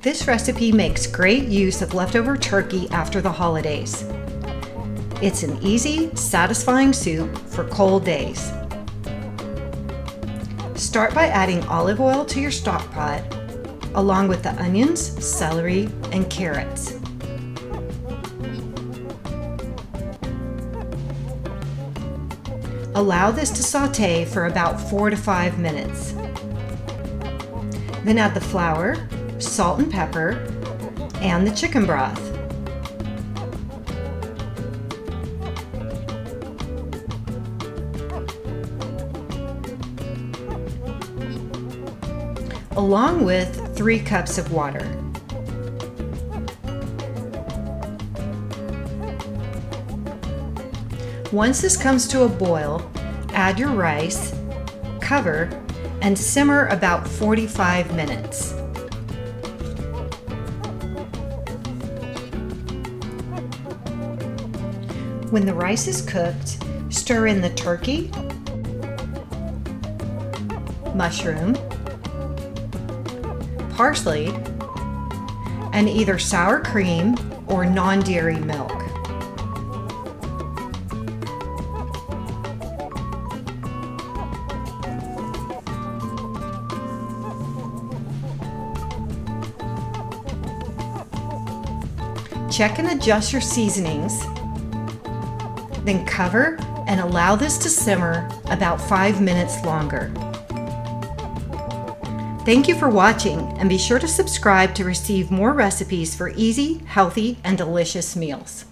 This recipe makes great use of leftover turkey after the holidays. It's an easy, satisfying soup for cold days. Start by adding olive oil to your stock pot, along with the onions, celery, and carrots. Allow this to saute for about 4 to 5 minutes. Then add the flour, salt and pepper, and the chicken broth. Along with 3 cups of water. Once this comes to a boil, add your rice, cover, and simmer about 45 minutes. When the rice is cooked, stir in the turkey, mushroom, parsley, and either sour cream or non-dairy milk. Check and adjust your seasonings, then cover and allow this to simmer about 5 minutes longer. Thank you for watching, and be sure to subscribe to receive more recipes for easy, healthy, and delicious meals.